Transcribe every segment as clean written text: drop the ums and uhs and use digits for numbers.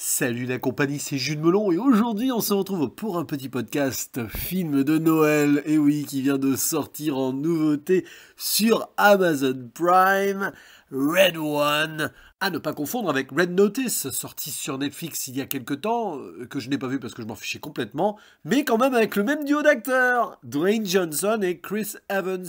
Salut la compagnie, c'est Jules Melon et aujourd'hui on se retrouve pour un petit podcast film de Noël, et oui, qui vient de sortir en nouveauté sur Amazon Prime, Red One, à ne pas confondre avec Red Notice, sorti sur Netflix il y a quelques temps, que je n'ai pas vu parce que je m'en fichais complètement, mais quand même avec le même duo d'acteurs, Dwayne Johnson et Chris Evans.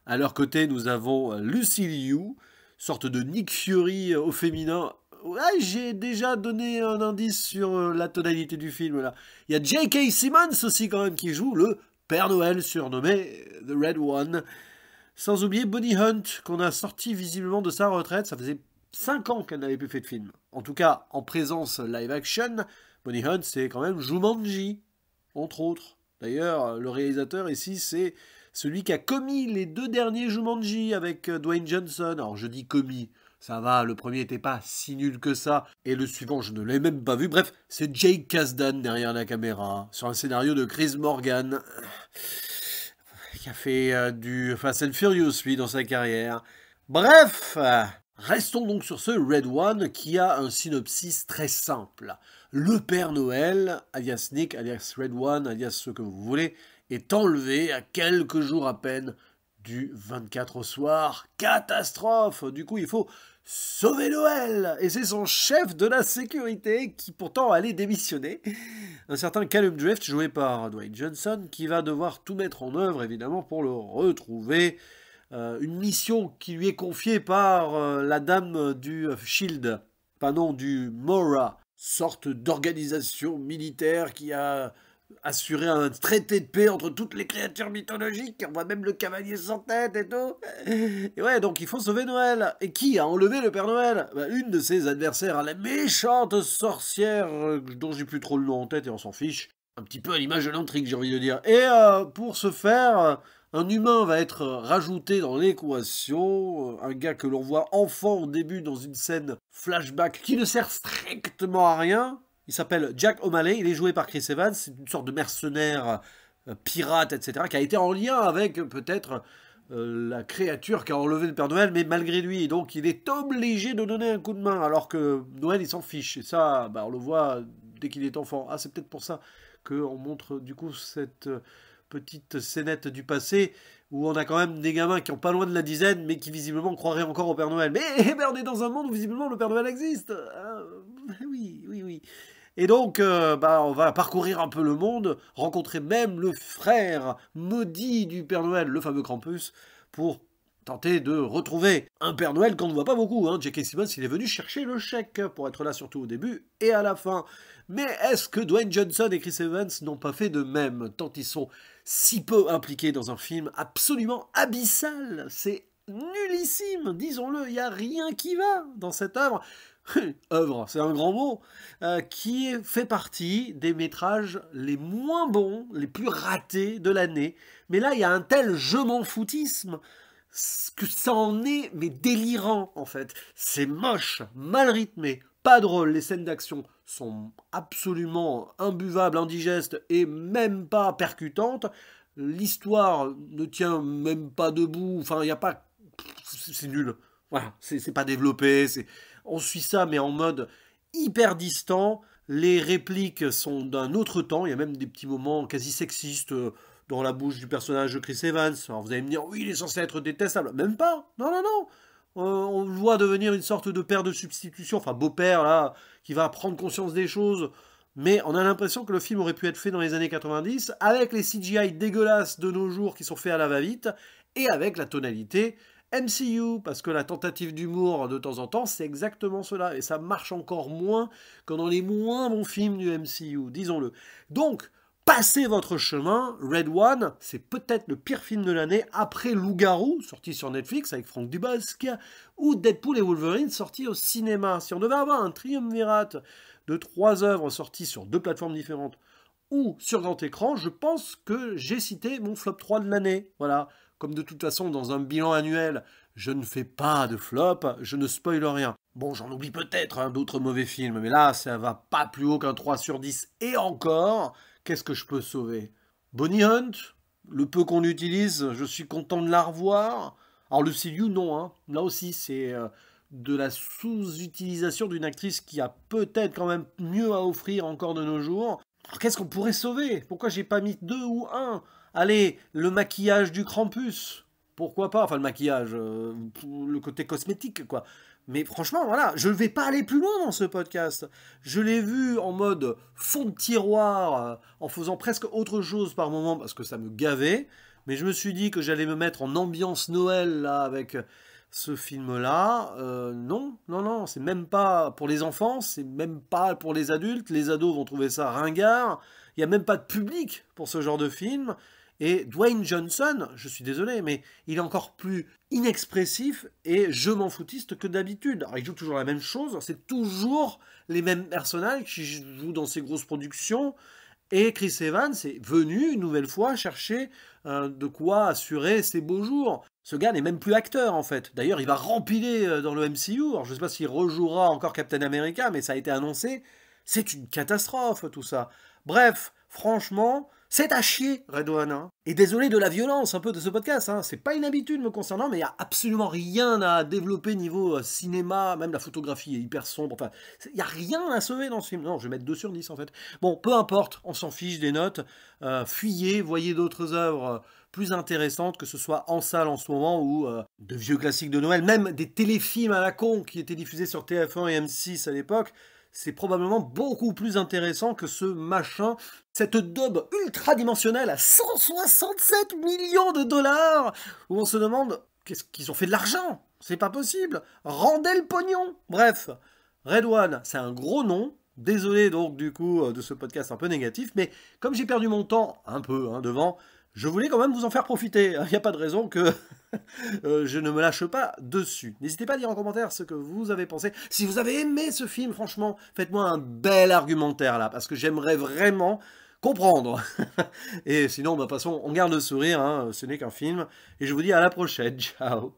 À leur côté, nous avons Lucy Liu, sorte de Nick Fury au féminin. Ouais, j'ai déjà donné un indice sur la tonalité du film là. Il y a J.K. Simmons aussi quand même qui joue le Père Noël surnommé The Red One. Sans oublier Bonnie Hunt qu'on a sorti visiblement de sa retraite. Ça faisait 5 ans qu'elle n'avait plus fait de film. En tout cas, en présence live action, Bonnie Hunt c'est quand même Jumanji, entre autres. D'ailleurs, le réalisateur ici c'est celui qui a commis les 2 derniers Jumanji avec Dwayne Johnson. Alors je dis commis. Ça va, le premier était pas si nul que ça, et le suivant, je ne l'ai même pas vu. Bref, c'est Jake Kasdan derrière la caméra, sur un scénario de Chris Morgan, qui a fait du Fast and Furious, lui, dans sa carrière. Bref, restons donc sur ce Red One, qui a un synopsis très simple. Le Père Noël, alias Nick, alias Red One, alias ce que vous voulez, est enlevé à quelques jours à peine du 24 au soir. Catastrophe! Du coup, il faut sauver Noël! Et c'est son chef de la sécurité qui pourtant allait démissionner, un certain Callum Drift, joué par Dwayne Johnson, qui va devoir tout mettre en œuvre, évidemment, pour le retrouver. Une mission qui lui est confiée par la dame du Shield, pas non, du Mora, sorte d'organisation militaire qui a assurer un traité de paix entre toutes les créatures mythologiques. On voit même le cavalier sans tête et tout. Et ouais, donc il faut sauver Noël. Et qui a enlevé le Père Noël? Une de ses adversaires, la méchante sorcière, dont j'ai plus trop le nom en tête et on s'en fiche. Un petit peu à l'image de l'intrigue, j'ai envie de dire. Et pour ce faire, un humain va être rajouté dans l'équation. Un gars que l'on voit enfant au début dans une scène flashback qui ne sert strictement à rien. Il s'appelle Jack O'Malley, il est joué par Chris Evans, c'est une sorte de mercenaire, pirate, etc., qui a été en lien avec peut-être la créature qui a enlevé le Père Noël, mais malgré lui, et donc il est obligé de donner un coup de main, alors que Noël il s'en fiche, et ça, on le voit dès qu'il est enfant. Ah, c'est peut-être pour ça qu'on montre du coup cette petite scénette du passé, où on a quand même des gamins qui ont pas loin de la dizaine, mais qui visiblement croiraient encore au Père Noël. Mais on est dans un monde où visiblement le Père Noël existe. Oui, oui, oui. Et donc, on va parcourir un peu le monde, rencontrer même le frère maudit du Père Noël, le fameux Krampus, pour tenter de retrouver un Père Noël qu'on ne voit pas beaucoup. J.K. Simmons, il est venu chercher le chèque pour être là surtout au début et à la fin. Mais est-ce que Dwayne Johnson et Chris Evans n'ont pas fait de même, tant ils sont si peu impliqués dans un film absolument abyssal? C'est nullissime, disons-le, il n'y a rien qui va dans cette œuvre. Œuvre, c'est un grand mot, qui fait partie des métrages les moins bons, les plus ratés de l'année. Mais là, il y a un tel je m'en foutisme que ça en est, mais délirant en fait. C'est moche, mal rythmé, pas drôle, les scènes d'action sont absolument imbuvables, indigestes et même pas percutantes. L'histoire ne tient même pas debout, enfin, il n'y a pas... C'est nul. Voilà, c'est pas développé, on suit ça, mais en mode hyper distant. Les répliques sont d'un autre temps. Il y a même des petits moments quasi sexistes dans la bouche du personnage de Chris Evans. Alors vous allez me dire, oui, il est censé être détestable. Même pas. Non, non, non. On le voit devenir une sorte de père de substitution, enfin beau-père, là, qui va prendre conscience des choses. Mais on a l'impression que le film aurait pu être fait dans les années 90, avec les CGI dégueulasses de nos jours qui sont faits à la va-vite, et avec la tonalité MCU, parce que la tentative d'humour de temps en temps, c'est exactement cela, et ça marche encore moins que dans les moins bons films du MCU, disons-le. Donc, passez votre chemin, Red One, c'est peut-être le pire film de l'année, après Loup-garou, sorti sur Netflix avec Franck Dubosc, ou Deadpool et Wolverine, sorti au cinéma. Si on devait avoir un triumvirate de 3 œuvres sorties sur 2 plateformes différentes, ou sur grand écran, je pense que j'ai cité mon flop 3 de l'année, voilà. Comme de toute façon, dans un bilan annuel, je ne fais pas de flop, je ne spoile rien. Bon, j'en oublie peut-être d'autres mauvais films, mais là, ça va pas plus haut qu'un 3 sur 10. Et encore, qu'est-ce que je peux sauver? Bonnie Hunt, le peu qu'on utilise, je suis content de la revoir. Alors, le CU, non. Là aussi, c'est de la sous-utilisation d'une actrice qui a peut-être quand même mieux à offrir encore de nos jours. Alors, qu'est-ce qu'on pourrait sauver? Pourquoi j'ai pas mis 2 ou 1? Allez, le maquillage du Krampus. Pourquoi pas? Enfin, le maquillage, le côté cosmétique, quoi. Mais franchement, voilà, je ne vais pas aller plus loin dans ce podcast. Je l'ai vu en mode fond de tiroir, en faisant presque autre chose par moment, parce que ça me gavait. Mais je me suis dit que j'allais me mettre en ambiance Noël, là, avec ce film-là. Non, non, non, c'est même pas pour les enfants, c'est même pas pour les adultes. Les ados vont trouver ça ringard. Il n'y a même pas de public pour ce genre de film. Et Dwayne Johnson, je suis désolé, mais il est encore plus inexpressif et je m'en foutiste que d'habitude. Alors, il joue toujours la même chose, c'est toujours les mêmes personnages qui jouent dans ces grosses productions. Et Chris Evans est venu une nouvelle fois chercher de quoi assurer ses beaux jours. Ce gars n'est même plus acteur en fait. D'ailleurs, il va rempiler dans le MCU. Alors, je ne sais pas s'il rejouera encore Captain America, mais ça a été annoncé. C'est une catastrophe tout ça. Bref, franchement, c'est à chier, Red One. Hein. Et désolé de la violence un peu de ce podcast. Hein. C'est pas une habitude me concernant, mais il n'y a absolument rien à développer niveau cinéma. Même la photographie est hyper sombre. Enfin, il n'y a rien à sauver dans ce film. Non, je vais mettre 2 sur 10 en fait. Bon, peu importe, on s'en fiche des notes. Fuyez, voyez d'autres œuvres plus intéressantes, que ce soit en salle en ce moment ou de vieux classiques de Noël, même des téléfilms à la con qui étaient diffusés sur TF1 et M6 à l'époque. C'est probablement beaucoup plus intéressant que ce machin, cette daube ultra-dimensionnelle à 167 millions de dollars, où on se demande qu'est-ce qu'ils ont fait de l'argent. C'est pas possible. Rendez le pognon. Bref, Red One, c'est un gros nom. Désolé donc du coup de ce podcast un peu négatif, mais comme j'ai perdu mon temps un peu devant, je voulais quand même vous en faire profiter. Il n'y a pas de raison que je ne me lâche pas dessus. N'hésitez pas à dire en commentaire ce que vous avez pensé. Si vous avez aimé ce film, franchement, faites-moi un bel argumentaire là, parce que j'aimerais vraiment comprendre. Et sinon, de toute façon, on garde le sourire, hein, ce n'est qu'un film. Et je vous dis à la prochaine. Ciao.